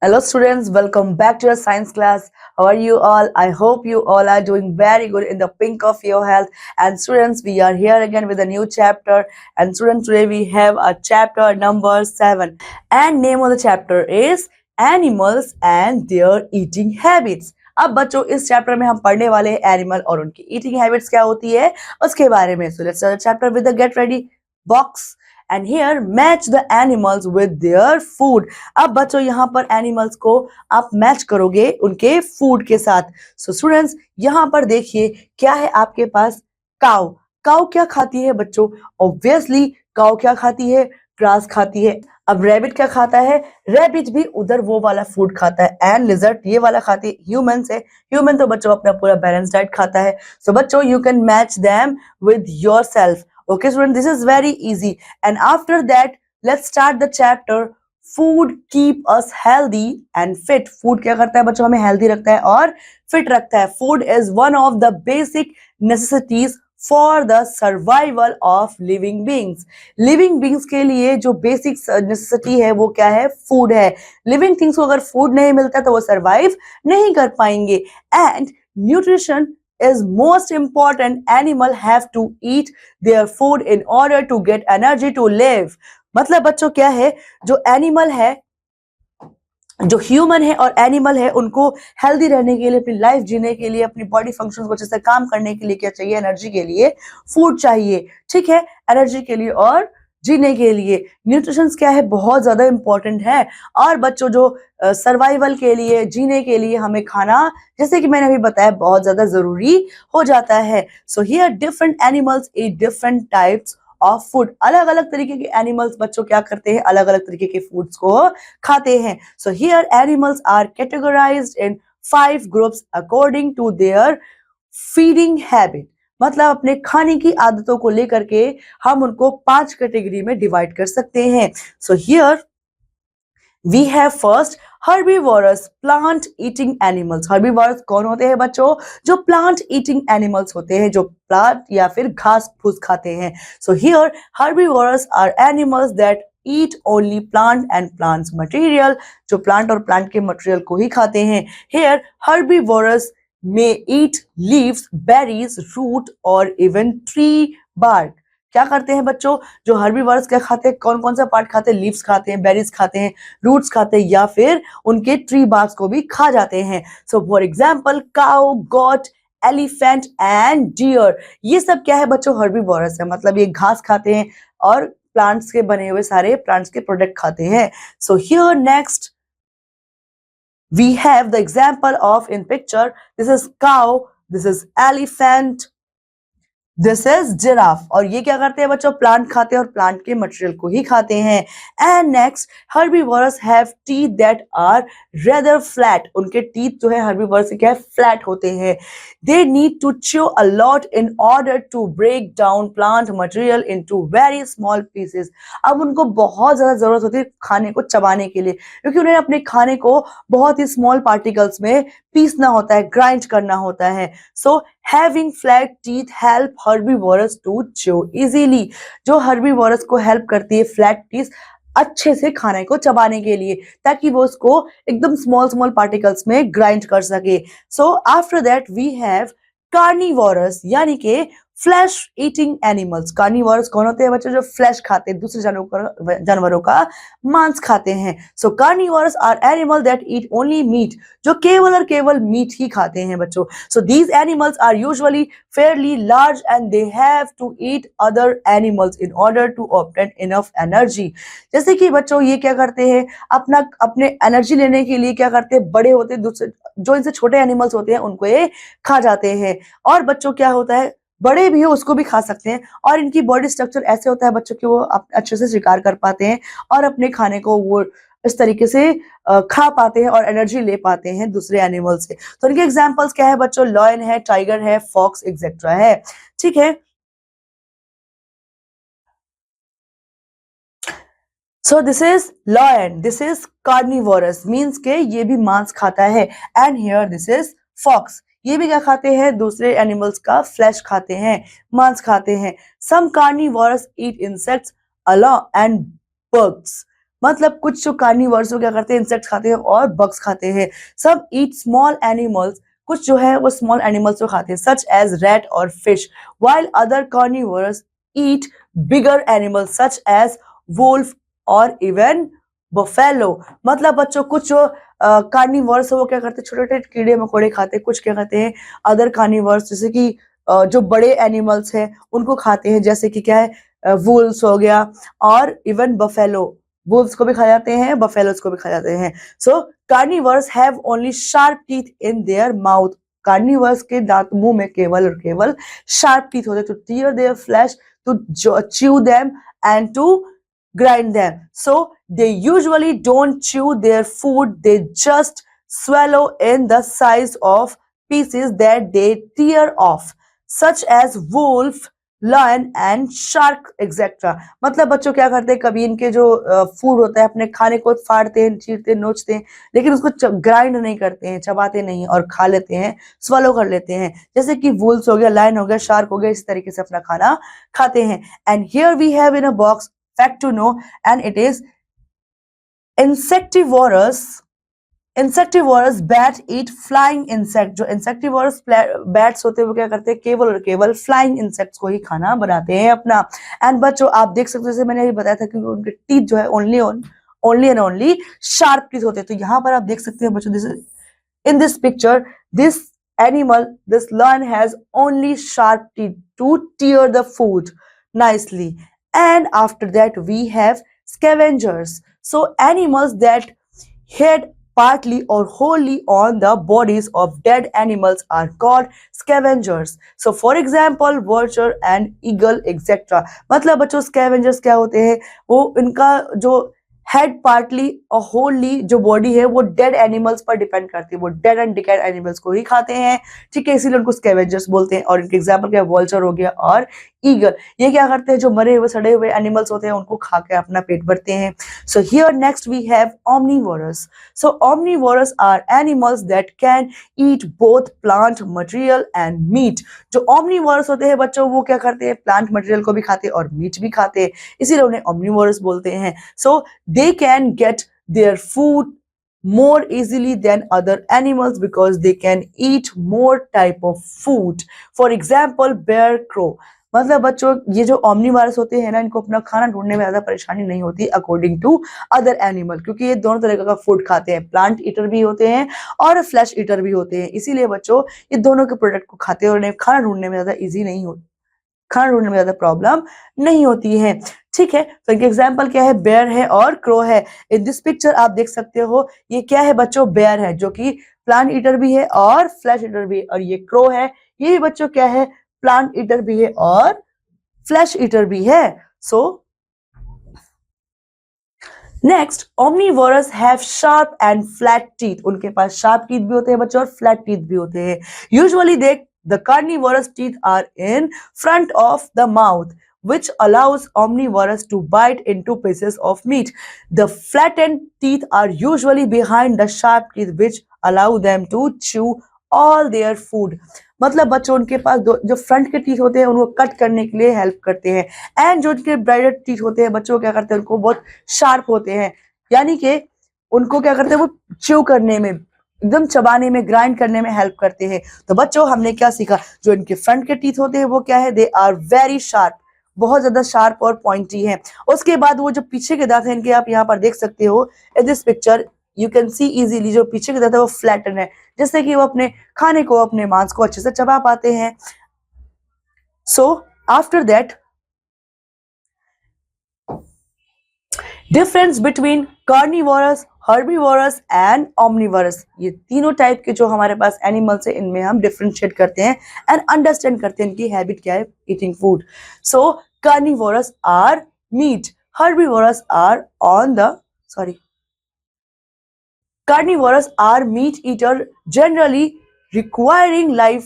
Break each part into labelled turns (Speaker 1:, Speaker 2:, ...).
Speaker 1: Hello students, welcome back to your science class. How are you all? I hope you all are doing very good in the pink of your health. And students, we are here again with a new chapter. And students, today we have a chapter number 7. And name of the chapter is Animals and Their Eating Habits. अब बच्चों इस chapter में हम पढ़ने वाले हैं animal और उनकी ईटिंग हैबिट्स क्या होती है उसके बारे में. So let's start the chapter with the get ready box. And here match the animals with their food. अब बच्चों यहाँ पर एनिमल्स को आप मैच करोगे उनके फूड के साथ. सो स्टूडेंट्स यहाँ पर देखिए क्या है आपके पास. काउ. काउ क्या खाती है बच्चों? ऑब्वियसली काउ क्या खाती है? ग्रास खाती है. अब रैबिट क्या खाता है? रैबिट भी उधर वो वाला फूड खाता है. एंड लिजर्ड ये वाला खाती है. ह्यूमन से ह्यूमन तो बच्चों अपना पूरा बैलेंस डाइट खाता है. सो बच्चों you can match them with yourself. Okay student, this is very easy. And after that let's start the chapter. Food keep us healthy and fit. Food क्या करता है बच्चों? हमें healthy रखता है और fit रखता है. Food is one of the basic necessities for the survival of living beings. Living beings के लिए जो basic necessity है वो क्या है? Food है. Living things को अगर food नहीं मिलता तो वो survive नहीं कर पाएंगे. And nutrition is most important. Animal have to eat their food in order to get energy to live. मतलब बच्चों क्या है, जो एनिमल है, जो ह्यूमन है और एनिमल है, उनको हेल्दी रहने के लिए, अपनी लाइफ जीने के लिए, अपनी बॉडी फंक्शंस को अच्छे से काम करने के लिए क्या चाहिए? एनर्जी के लिए फूड चाहिए. ठीक है, एनर्जी के लिए और जीने के लिए. न्यूट्रिशंस क्या है? बहुत ज्यादा इंपॉर्टेंट है. और बच्चों जो सर्वाइवल के लिए, जीने के लिए हमें खाना, जैसे कि मैंने अभी बताया, बहुत ज्यादा जरूरी हो जाता है. So here different animals eat different types of food. अलग अलग तरीके के एनिमल्स बच्चों क्या करते हैं? अलग अलग तरीके के फूड्स को खाते हैं. So here animals are categorized in 5 groups according to their feeding habit. मतलब अपने खाने की आदतों को लेकर के हम उनको 5 कैटेगरी में डिवाइड कर सकते हैं. So here we have first herbivorous plant eating animals. Herbivorous कौन होते हैं बच्चों? जो प्लांट ईटिंग एनिमल्स होते हैं, जो प्लांट या फिर घास फूस खाते हैं. So here herbivorous are animals that eat only plant and plants material. जो प्लांट और प्लांट के मटेरियल को ही खाते हैं. हियर herbivorous may eat leaves, berries, root or even tree bark. क्या करते हैं बच्चों? जो हर्बीवर्स क्या खाते हैं? कौन कौन सा पार्ट खाते हैं? लीव्स खाते हैं, बेरीज खाते हैं, रूट्स खाते हैं, या फिर उनके ट्री बार्क्स को भी खा जाते हैं. So for example cow, goat, elephant and deer. ये सब क्या है बच्चों? हर्बीवोरस है. मतलब ये घास खाते हैं और प्लांट्स के बने हुए सारे प्लांट्स के प्रोडक्ट खाते हैं. So here next we have the example of in picture. This is cow, this is elephant, this is giraffe. और ये क्या करते हैं बच्चों? प्लांट खाते हैं और प्लांट के मटेरियल को ही खाते हैं. And next herbivorous have teeth that are rather flat. उनके टीथ जो है हर्बीवोरस के क्या है? फ्लैट होते हैं. They need to chew a lot in order to break down plant material into very small pieces. अब उनको बहुत ज्यादा जरूरत होती है खाने को चबाने के लिए, क्योंकि उन्हें अपने खाने को बहुत ही स्मॉल पार्टिकल्स में पीसना होता है, ग्राइंड करना होता है. सो having flat teeth help herbivores to chew easily. जो herbivores को help करती है flat teeth अच्छे से खाने को चबाने के लिए, ताकि वो उसको एकदम स्मॉल स्मॉल पार्टिकल्स में ग्राइंड कर सके. So after that we have carnivorous, यानी कि फ्लैश ईटिंग एनिमल्स. कार्निवोरस कौन होते हैं बच्चों? जो फ्लैश खाते हैं, दूसरे जानवरों का मांस खाते हैं. So carnivorous are animal that eat only meat. जो केवल और केवल मीट ही खाते हैं बच्चों. So these animals are usually fairly large and they have to eat other animals in order to obtain enough energy. जैसे कि बच्चों ये क्या करते हैं? अपने एनर्जी लेने के लिए क्या करते हैं? बड़े होते हैं, दूसरे जो इनसे छोटे एनिमल्स होते हैं उनको ये खा जाते हैं. और बच्चों क्या होता है? बड़े भी हो उसको भी खा सकते हैं. और इनकी बॉडी स्ट्रक्चर ऐसे होता है बच्चों कि वो अच्छे से शिकार कर पाते हैं और अपने खाने को वो इस तरीके से खा पाते हैं और एनर्जी ले पाते हैं दूसरे एनिमल से. तो इनके एग्जांपल्स क्या है बच्चों? लॉयन है, टाइगर है, फॉक्स एक्सेट्रा है. ठीक है. So this is lion, this is carnivorous, means के ये भी मांस खाता है. And here this is fox. ये भी क्या खाते हैं? दूसरे एनिमल्स का फ्लैश खाते हैं, मांस खाते हैं. Some carnivorous eat insects along and bugs. मतलब कुछ जो कार्निवर्स वो क्या करते हैं, इंसेक्ट्स खाते हैं और बग्स खाते हैं. सम ईट स्मॉल एनिमल्स, कुछ जो है वो स्मॉल एनिमल्स को खाते हैं, सच एज रैट और fish, while other carnivores eat bigger animals such as wolf और even buffalo. मतलब बच्चों कुछ जो कार्निवर्स है वो क्या करते हैं, छोटे छोटे कीड़े मकोड़े खाते हैं, कुछ क्या खाते हैं अदर कार्निवर्स, जैसे कि जो बड़े एनिमल्स हैं उनको खाते हैं, जैसे कि क्या है वुल्स हो गया और इवन बफेलो. वुल्स को भी खा जाते हैं, बफेलोस को भी खा जाते हैं. So carnivores have only sharp teeth in their mouth. Carnivores के दांत मुंह में केवल और केवल शार्प टीथ होते, to tear their flesh, to chew them and to grind them. So they usually don't chew their food, they just swallow in the size of pieces that they tear off, such as wolf, lion and shark etc. मतलब बच्चों क्या करते हैं, कभी इनके जो food होता है अपने खाने को फाड़ते हैं, चीरते हैं, नोचते हैं, लेकिन उसको ग्राइंड नहीं करते हैं, चबाते नहीं और खा लेते हैं, swallow कर लेते हैं, जैसे कि वुल्स हो गया, लायन हो गया, शार्क हो गया, इस तरीके से अपना खाना खाते हैं. And here we have in a box fact to know, and it is insectivorous. Insectivorous bat eat flying insect. जो इंसेक्टिवोरस बैट्स होते हैं वो क्या करते हैं, केवल और केवल फ्लाइंग इंसेक्ट्स को ही खाना बनाते हैं अपना. एंड बच्चों आप देख सकते हो, जैसे मैंने अभी बताया था कि उनके टीथ जो है only and only sharp teeth होते हैं. तो यहाँ पर आप देख सकते हैं बच्चों, this in this picture, this animal, this lion has only sharp teeth to tear the food nicely. And after that we have scavengers. So animals that feed partly or wholly on the bodies of dead animals are called scavengers. So for example vulture and eagle etc. मतलब बच्चों scavengers क्या होते हैं, वो इनका जो head partly और होलली जो बॉडी है वो डेड एनिमल्स पर डिपेंड करती है, वो डेड एंड डिकैड एनिमल्स को ही खाते हैं, ठीक है, इसीलिए उनको स्कैवेंजर्स बोलते हैं. और इनके एग्जांपल क्या है, वल्चर हो गया और ईगल. ये क्या करते हैं, जो मरे हुए सड़े हुए एनिमल्स होते हैं उनको खा के अपना पेट भरते हैं. So here next we have omnivorous. So omnivorous are animals that can eat both plant material and meat. जो omnivorous होते हैं बच्चों वो क्या करते हैं, प्लांट मटेरियल को भी खाते हैं और मीट भी खाते हैं, इसीलिए उन्हें omnivorous बोलते हैं. So they can get their food more easily than other animals because they can eat more type of food. For example bear, crow. मतलब बच्चों ये जो ओमनीवोरस होते हैं ना, इनको अपना खाना ढूंढने में ज्यादा परेशानी नहीं होती अकॉर्डिंग टू अदर एनिमल, क्योंकि ये दोनों तरह का फूड खाते हैं, प्लांट ईटर भी होते हैं और फ्लैश ईटर भी होते हैं, इसीलिए बच्चों ये दोनों के प्रोडक्ट को खाते हैं और इन्हें खाना ढूंढने में ज्यादा इजी नहीं होती, खाना ढूंढने में ज्यादा प्रॉब्लम नहीं होती है. ठीक है, तो इनके एग्जाम्पल क्या है, बेयर है और क्रो है. इन दिस पिक्चर आप देख सकते हो ये क्या है बच्चों, बेयर है जो कि प्लांट ईटर भी है और फ्लैश ईटर भी है, और ये क्रो है, ये भी बच्चों क्या है, प्लांट ईटर भी है और फ्लैश ईटर भी है. So next omnivorous have sharp and flat teeth. उनके पास शार्प टीथ भी होते हैं बच्चों और फ्लैट टीथ भी होते हैं. Usually the carnivorous teeth are in front of the mouth, which allows omnivorous to bite into pieces of meat. The flattened teeth are usually behind the sharp teeth, which allow them to chew all their food. मतलब बच्चों उनके पास जो front के teeth होते हैं उनको cut करने के लिए हेल्प करते हैं, एंड जो उनके ब्राइडर टीथ होते हैं बच्चों क्या करते हैं, उनको बहुत शार्प होते हैं, यानी कि उनको क्या करते हैं, वो च्यू करने में, एकदम चबाने में, ग्राइंड करने में हेल्प करते हैं. तो बच्चों हमने क्या सीखा, जो इनके फ्रंट के टीथ होते हैं वो क्या है, दे आर वेरी शार्प, बहुत ज्यादा शार्प और पॉइंटी है. उसके बाद वो जो पीछे के दांत है इनके, आप यहाँ पर देख सकते हो इन this picture you can see easily, जो पीछे के दांत है वो फ्लैटन है, जिससे कि वो अपने खाने को, अपने मांस को अच्छे से चबा पाते हैं. So after that difference between carnivorous, herbivorous and omnivorous. ये तीनों टाइप के जो हमारे पास एनिमल्स है इनमें हम डिफरेंशिएट करते हैं एंड अंडरस्टैंड करते हैं इनकी हैबिट क्या है, eating food. So carnivorous are meat, herbivorous are on the carnivores are meat eater generally requiring live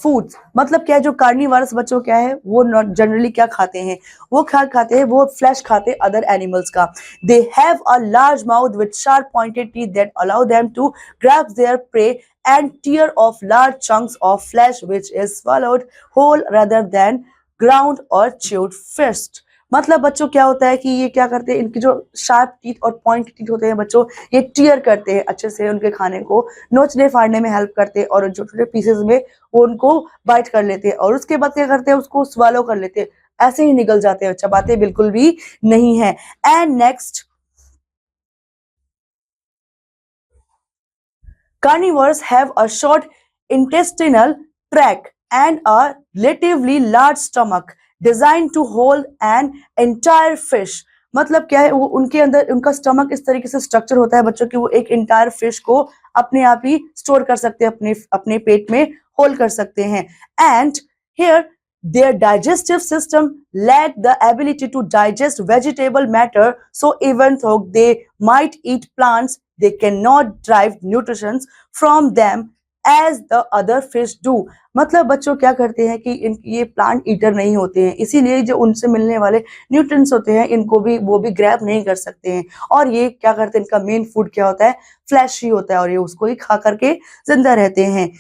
Speaker 1: foods. मतलब क्या है, जो कार्निवरस बच्चों क्या है वो जनरली क्या खाते हैं, वो खाते हैं, वो फ्लैश खाते हैं अदर एनिमल्स का. they have a large mouth with sharp pointed teeth that allow them to grab their prey and tear off large chunks of flesh which is swallowed whole rather than ground or chewed first. मतलब बच्चों क्या होता है कि ये क्या करते हैं, इनकी जो शार्प टीथ और पॉइंट टीथ होते हैं बच्चों, ये टीयर करते हैं अच्छे से, उनके खाने को नोचने फाड़ने में हेल्प करते हैं और छोटे छोटे पीसेस में वो उनको बाइट कर लेते हैं और उसके बाद क्या करते हैं, उसको स्वालो कर लेते हैं, ऐसे ही निकल जाते हैं, चबाते बिल्कुल भी नहीं है। And next, carnivores have a short intestinal tract and a relatively large stomach designed to hold an entire fish। मतलब क्या है, वो उनके अंदर उनका स्टमक इस तरीके से स्ट्रक्चर होता है बच्चों की, वो एक इंटायर फिश को अपने आप ही स्टोर कर सकते हैं, अपने अपने पेट में होल्ड कर सकते हैं। And here their digestive system lack the ability to digest vegetable matter, so even though they might eat plants, they cannot derive nutrition from them as the other fish do। मतलब बच्चों क्या करते हैं कि ये प्लांट ईटर नहीं होते हैं, इसीलिए जो उनसे मिलने वाले न्यूट्रिएंट्स होते हैं इनको भी वो भी ग्रैब नहीं कर सकते हैं, और ये क्या करते हैं, इनका मेन फूड क्या होता है, फ्लैश ही होता है, और ये उसको ही खा करके जिंदा रहते हैं।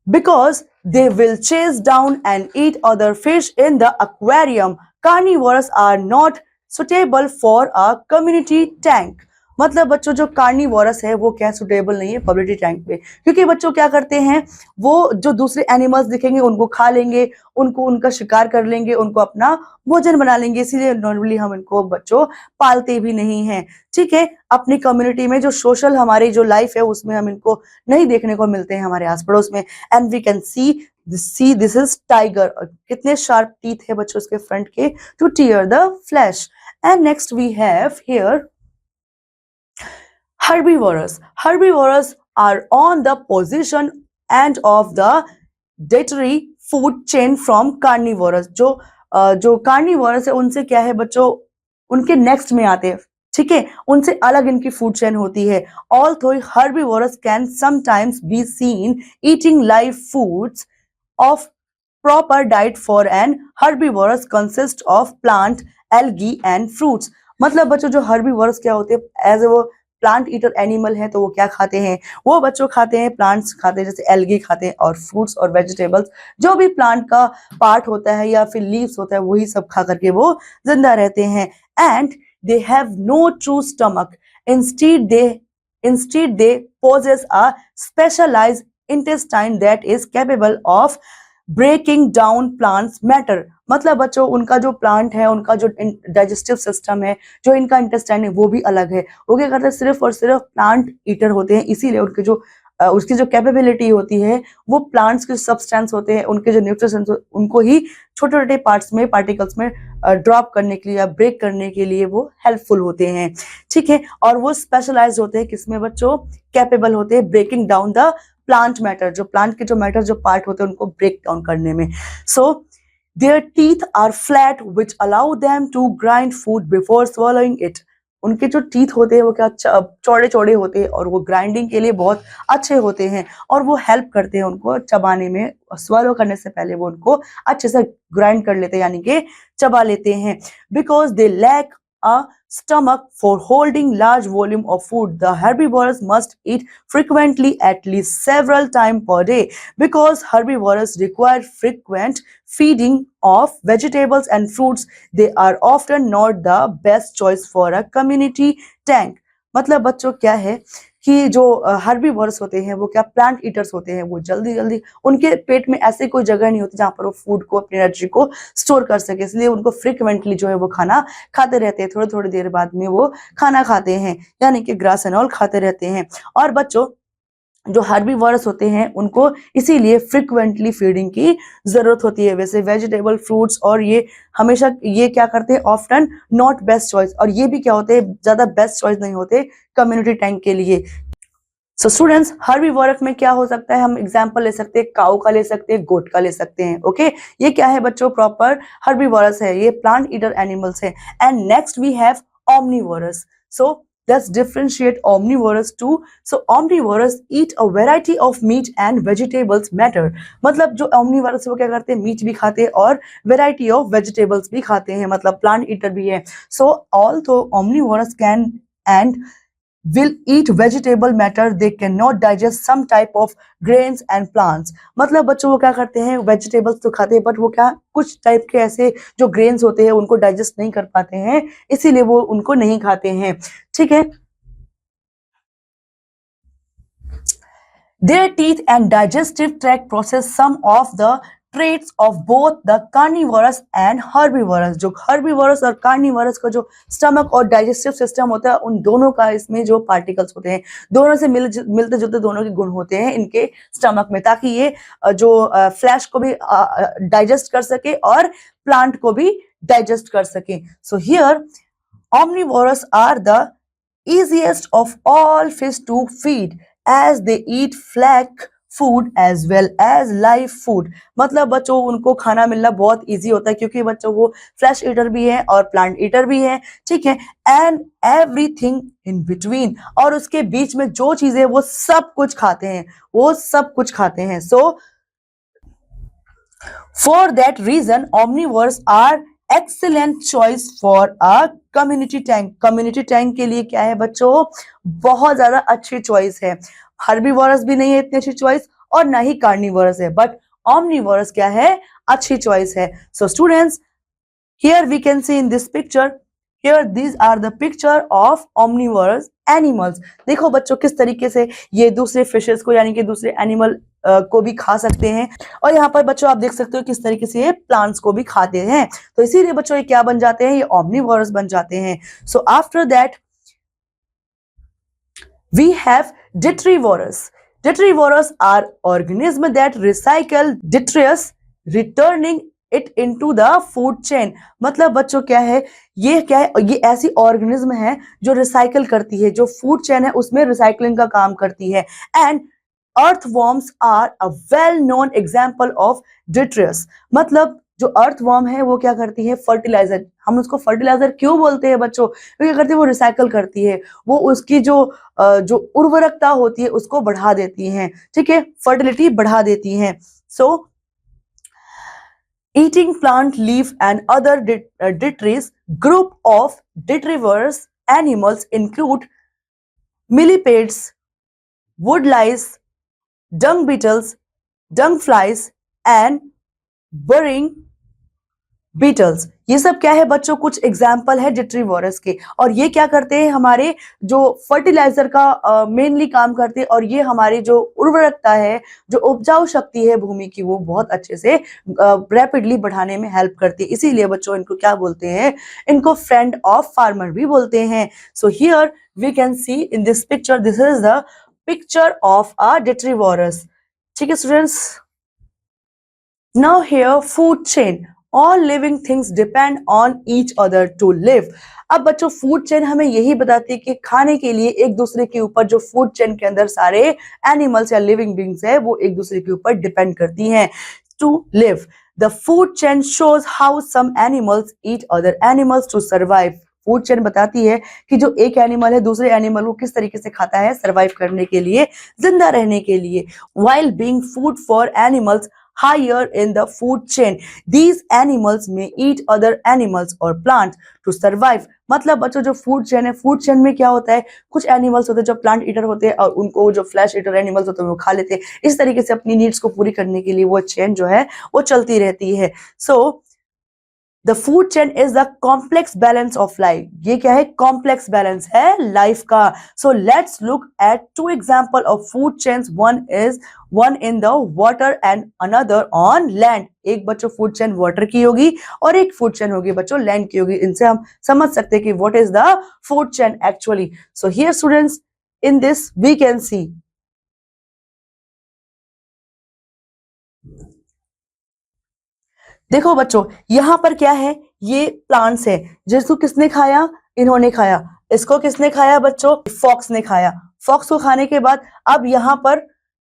Speaker 1: Because they will chase down and eat other fish in the aquarium, carnivores are not suitable for a community tank। मतलब बच्चों जो कार्निवोरस है वो क्या सुटेबल नहीं है कम्युनिटी टैंक पे, क्योंकि बच्चों क्या करते हैं, वो जो दूसरे एनिमल्स दिखेंगे उनको खा लेंगे, उनको उनका शिकार कर लेंगे, उनको अपना भोजन बना लेंगे, इसीलिए नॉर्मली हम इनको बच्चों पालते भी नहीं हैं। ठीक है, अपनी कम्युनिटी में जो सोशल हमारी जो लाइफ है उसमें हम इनको नहीं देखने को मिलते हैं हमारे आस पड़ोस में। And we can see this is tiger, कितने शार्प टीथ है बच्चों उसके फ्रंट के to tear the flesh. And next we have here herbivores। Herbivores are on the position end of the dietary food chain from carnivores। जो carnivores है उनसे क्या है बच्चों, उनके नेक्स्ट में आते हैं, ठीक है, उनसे अलग इनकी फूड चेन होती है। Although herbivores can sometimes be seen eating live foods of proper diet for an herbivores consist of plant, algae and fruits। मतलब बच्चों जो herbivores क्या होते हैं, एज वो प्लांट ईटर एनिमल है तो वो क्या खाते हैं, वो बच्चों खाते हैं प्लांट्स खाते हैं, जैसे एल्गी खाते हैं और फ्रूट्स और वेजिटेबल्स, जो भी प्लांट का पार्ट होता है या फिर लीव्स होता है वही सब खा करके वो जिंदा रहते हैं। And they have no true stomach, instead they possess a specialized intestine that is capable of breaking down plants matter. मतलब बच्चों उनका जो प्लांट है, उनका जो डाइजेस्टिव सिस्टम है, जो इनका इंटेस्टाइन है वो भी अलग है, वो क्या करते हैं, सिर्फ और सिर्फ प्लांट ईटर होते हैं, इसीलिए उनके जो उसकी जो कैपेबिलिटी होती है वो प्लांट्स के सब्सटेंस होते हैं, उनके जो न्यूट्रिशंस उनको ही छोटे छोटे पार्ट्स में पार्टिकल्स में ड्रॉप करने के लिए या ब्रेक करने के लिए वो हेल्पफुल होते हैं। ठीक है, और वो स्पेशलाइज होते हैं किसमें बच्चों, कैपेबल होते हैं breaking down the plant matter, जो प्लांट के जो मैटर जो पार्ट होते हैं उनको ब्रेक डाउन करने में। So their teeth are flat which allow them to grind food before swallowing it. उनके जो टीथ होते हैं वो क्या चौड़े चौड़े होते हैं और वो ग्राइंडिंग के लिए बहुत अच्छे होते हैं, और वो हेल्प करते हैं उनको चबाने में, swallow करने से पहले वो उनको अच्छे से ग्राइंड कर लेते हैं, यानी कि चबा लेते हैं। Because they lack a stomach for holding large volume of food, the herbivores must eat frequently, at least several times per day। Because herbivores require frequent feeding of vegetables and fruits, they are often not the best choice for a community tank। मतलब बच्चों क्या है कि जो herbivorous होते हैं वो क्या प्लांट ईटर्स होते हैं, वो जल्दी जल्दी उनके पेट में ऐसे कोई जगह नहीं होती जहां पर वो फूड को, अपनी एनर्जी को स्टोर कर सके, इसलिए उनको फ्रिक्वेंटली जो है वो खाना खाते रहते हैं, थोड़ी थोड़ी देर बाद में वो खाना खाते हैं, यानी कि ग्रास एंड ऑल खाते रहते हैं। और बच्चों जो हर्बीवोरस होते हैं उनको इसीलिए फ्रिक्वेंटली फीडिंग की जरूरत होती है। वैसे वेजिटेबल, फ्रूट्स और ये हमेशा ये क्या करते हैं, ऑफ्टन नॉट बेस्ट चॉइस, और ये भी क्या होते हैं, ज्यादा बेस्ट चॉइस नहीं होते कम्युनिटी टैंक के लिए। सो स्टूडेंट्स, हर्बीवोरस में क्या हो सकता है, हम एग्जांपल ले सकते हैं, काऊ का ले सकते हैं, गोट का ले सकते हैं। ओके, ये क्या है बच्चों, प्रॉपर हर्बीवोरस है, ये प्लांट ईटर एनिमल्स है। And next we have omnivorous। So let's differentiate omnivorous too। So omnivorous eat a variety of meat and vegetables matter। मतलब जो omnivorous है वो क्या करते हैं, मीट भी खाते हैं और variety of vegetables भी खाते हैं, मतलब प्लांट ईटर भी है। So although omnivorous can and will eat vegetable matter, they cannot digest some type of grains and plants. मतलब बच्चों वो क्या करते हैं, वेजिटेबल्स तो खाते हैं बट वो क्या कुछ टाइप के ऐसे जो ग्रेन्स होते हैं उनको डाइजेस्ट नहीं कर पाते हैं, इसीलिए वो उनको नहीं खाते हैं। ठीक है। Their teeth and digestive tract process some of the traits of both the carnivorous and herbivorous। जो herbivorous और carnivorous का जो स्टमक और डाइजेस्टिव सिस्टम होता है उन दोनों का इसमें जो पार्टिकल्स होते हैं दोनों से मिलते जुलते दोनों के गुण होते हैं इनके स्टमक में, ताकि ये जो फ्लैश को भी डाइजेस्ट कर सके और प्लांट को भी डाइजेस्ट कर सके। So here omnivorous are the easiest of all fish to feed as they eat flat food as well as live food। मतलब बच्चों उनको खाना मिलना बहुत इजी होता है क्योंकि बच्चों वो फ्लैश ईटर भी है और प्लांट ईटर भी है। ठीक है। एंड एवरीथिंग इन बिटवीन, और उसके बीच में जो चीजें वो सब कुछ खाते हैं, वो सब कुछ खाते हैं। So for that reason omnivores are excellent choice for a community tank. Community tank के लिए क्या है बच्चों, बहुत ज्यादा अच्छी चॉइस है। हर्बीवोरस भी नहीं है इतनी अच्छी चॉइस और ना ही कार्निवोरस है, बट omnivorous क्या है, अच्छी चॉइस है। So students, here we can see in this picture, here these are the picture of omnivorous animals। देखो बच्चों किस तरीके से ये दूसरे फिशेस को यानी कि दूसरे एनिमल को भी खा सकते हैं, और यहाँ पर बच्चों आप देख सकते हो किस तरीके से ये प्लांट्स को भी खाते हैं। तो इसीलिए बच्चों ये क्या बन जाते हैं, ये omnivorous बन जाते हैं। So after that we have detrivorous। Detrivorous are organisms that recycle detritus, returning it into the food chain। मतलब बच्चों क्या है, ये क्या है, ये ऐसी ऑर्गेनिज्म है जो रिसाइकल करती है, जो फूड चेन है उसमें रिसाइकलिंग का काम करती है। And earthworms are a well known example of detritus। मतलब जो अर्थवर्म है वो क्या करती है, फर्टिलाइजर। हम उसको फर्टिलाइजर क्यों बोलते हैं बच्चों, वो क्या करती है, वो रिसाइकल करती है, वो उसकी जो उर्वरकता होती है उसको बढ़ा देती हैं। ठीक है, फर्टिलिटी बढ़ा देती हैं। सो eating plant leaf and other detritus, group of detrivorous animals include millipedes, woodlice, dung beetles, dung flies and burying beetles. ये सब क्या है बच्चों, कुछ एग्जाम्पल है डिट्रीवोरस के, और ये क्या करते हैं, हमारे जो फर्टिलाइजर का मेनली काम करते हैं, और ये हमारी जो उर्वरकता है, जो उपजाऊ शक्ति है भूमि की, वो बहुत अच्छे से रैपिडली बढ़ाने में हेल्प करती है। इसीलिए बच्चों इनको क्या बोलते हैं, इनको फ्रेंड ऑफ फार्मर भी बोलते हैं। So here we can see in this picture, this is the picture of a detritivorous. ठीक है students, now here food chain. All living things depend on each other to live। अब बच्चों food chain हमें यही बताती है कि खाने के लिए एक दूसरे के ऊपर, जो फूड चेन के अंदर सारे एनिमल्स या लिविंग बींग्स है वो एक दूसरे के ऊपर डिपेंड करती हैं to live. The food chain shows how some animals eat other animals to survive. Food chain बताती है कि जो एक एनिमल है दूसरे एनिमल को किस तरीके से खाता है सर्वाइव करने के लिए, जिंदा रहने के लिए। while being food for animals higher in the food chain, these animals may eat other animals or plants to survive। मतलब बच्चों जो फूड चेन है, फूड चेन में क्या होता है, कुछ एनिमल्स होते हैं जो प्लांट ईटर होते हैं और उनको जो फ्लैश ईटर एनिमल्स होते हैं वो खा लेते हैं। इस तरीके से अपनी नीड्स को पूरी करने के लिए वो चेन जो है वो चलती रहती है। So the food chain is the complex balance of life. ये क्या है, कॉम्प्लेक्स बैलेंस है लाइफ का। So let's look at two example of food chains. One in the water and another on land. एक बच्चों फूड चेन वाटर की होगी और एक फूड चेन होगी बच्चों लैंड की होगी। इनसे हम समझ सकते हैं कि what is the food chain actually. So here students, in this we can see देखो बच्चों यहां पर क्या है, ये प्लांट्स है जिसको किसने खाया, इन्होंने खाया। इसको किसने खाया बच्चों, फॉक्स ने खाया। फॉक्स को खाने के बाद अब यहाँ पर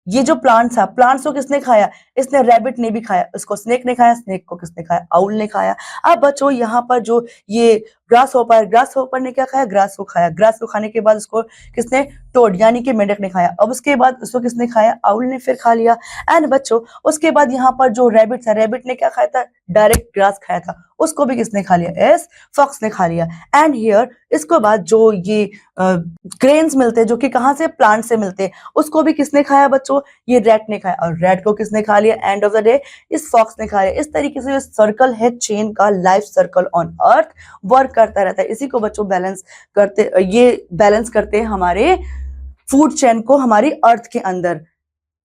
Speaker 1: ये जो प्लांट्स है, प्लांट्स को किसने खाया, इसने रैबिट ने भी खाया, उसको स्नेक ने खाया, स्नेक को किसने खाया, आउल ने खाया। अब बच्चों यहाँ पर जो ये ग्रास होपर, ग्रास होपर ने क्या खाया, ग्रास को खाया, ग्रास को खाने के बाद उसको किसने, टोड यानी कि मेंढक ने खाया। अब उसके बाद उसको किसने खाया, आउल ने फिर खा लिया। एंड बच्चों उसके बाद यहाँ पर जो रैबिट था, रैबिट ने क्या खाया था, डायरेक्ट ग्रास खाया था, उसको भी किसने खा लिया, एस फॉक्स ने खा लिया। एंड हियर इसके बाद जो ये ग्रेन्स मिलते हैं जो कि कहाँ से, प्लांट से मिलते हैं, उसको भी किसने खाया बच्चों, ये रैट ने खाया। और रैट को किसने खा लिया, एंड ऑफ द डे इस फॉक्स ने खा लिया। इस तरीके से जो सर्कल है चेन का, life circle on earth work करता रहता है। इसी को बच्चों बैलेंस करते, ये बैलेंस करते हैं हमारे फूड चेन को हमारी अर्थ के अंदर।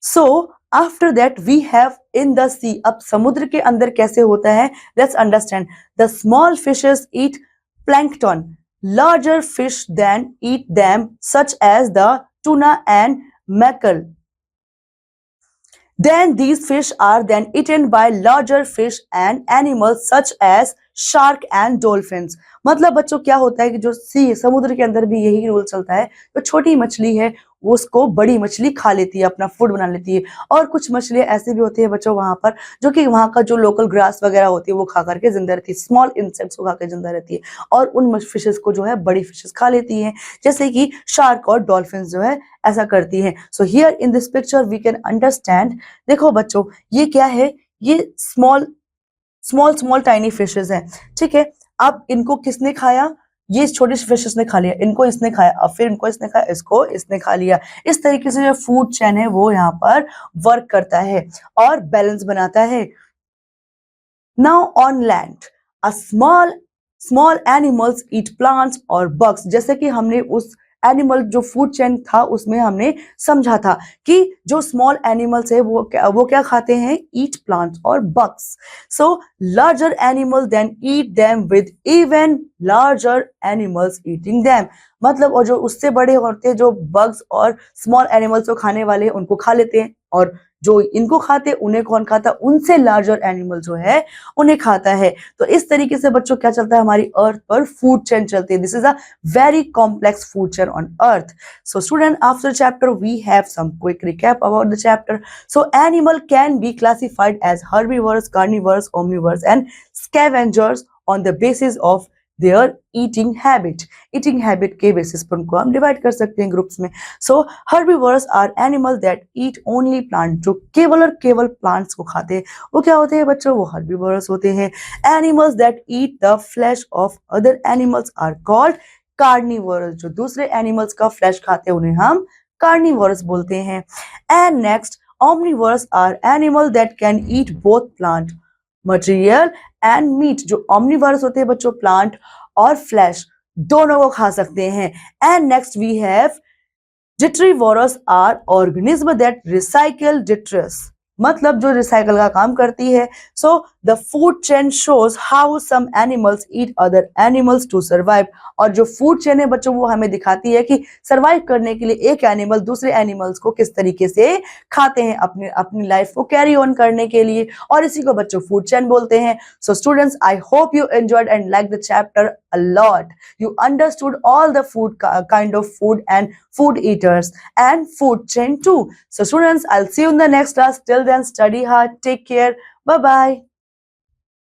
Speaker 1: So after that we have in the sea, अब समुद्र के अंदर कैसे होता है, let's understand. The small fishes eat plankton, larger fish than eat them, such as the tuna and mackerel. Then these fish are then eaten by larger fish and animals such as shark and dolphins. मतलब बच्चों क्या होता है कि जो सी समुद्र के अंदर भी यही रूल चलता है, जो छोटी मछली है वो उसको बड़ी मछली खा लेती है, अपना फूड बना लेती है। और कुछ मछलियां ऐसी भी होती है बच्चों वहां पर जो कि वहां का जो लोकल ग्रास वगैरह होती है वो खा करके जिंदा रहती है, स्मॉल इंसेक्ट्स को खा कर जिंदा रहती है, और उन फिशेस को जो है बड़ी फिशेस खा लेती हैं, जैसे कि शार्क और डॉल्फिन जो है ऐसा करती हैं। So here in this picture we can understand, देखो बच्चों ये क्या है, ये small small small tiny fishes हैं, ठीक है। अब इनको किसने खाया, ये छोटे फिशेस ने खा लिया, इनको इसने खाया, अब फिर इनको इसने खाया, इसको इसने खा लिया। इस तरीके से जो फूड चेन है वो यहाँ पर वर्क करता है और बैलेंस बनाता है। Now on land a small animals eat plants और बग्स, जैसे कि हमने उस एनिमल जो फूड चेन था उसमें हमने समझा था कि जो स्मॉल एनिमल्स है वो क्या खाते हैं, ईट प्लांट्स और bugs. So larger animal then eat them with even larger animals eating them, मतलब और जो उससे बड़े होते हैं, जो बग्स और स्मॉल एनिमल्स को खाने वाले हैं उनको खा लेते हैं, और जो इनको खाते उन्हें कौन खाता, उनसे लार्जर एनिमल जो है उन्हें खाता है। तो इस तरीके से बच्चों क्या चलता है, हमारी अर्थ पर फूड चेन चलती है। This is a very complex food chain on earth. So student, after chapter we have some quick recap about the chapter. So animal can be classified as herbivores, carnivores, omnivores and scavengers on the basis of their eating habit. Eating habit के basis पर उनको हम divide कर सकते हैं groups में. So herbivores are animals that eat only plant, जो केवल और केवल plants को खाते हैं, वो क्या होते हैं बच्चों, वो herbivores होते हैं। Animals that eat the flesh of other animals are called carnivorous, जो दूसरे एनिमल्स का फ्लैश खाते हैं उन्हें हम कार्निवोरस बोलते हैं। And next omnivores are animal that can eat both plant material and meat, जो omnivores होते हैं बच्चों प्लांट और फ्लैश दोनों को खा सकते हैं। And next we have detritivorous are organism that recycle detritus, मतलब जो रिसाइकल का काम करती है। So the food chain shows how some animals eat other animals to survive, और जो फूड चेन है बच्चों वो हमें दिखाती है कि सर्वाइव करने के लिए एक एनिमल दूसरे एनिमल्स को किस तरीके से खाते हैं अपनी लाइफ को कैरी ऑन करने के लिए, और इसी को बच्चों फूड चेन बोलते हैं। So students, I hope you enjoyed and like the chapter a lot. You understood all the food kind of food and food eaters and food chain too. So students, I'll see you in the next class. Till then, study hard. Take care. Bye bye.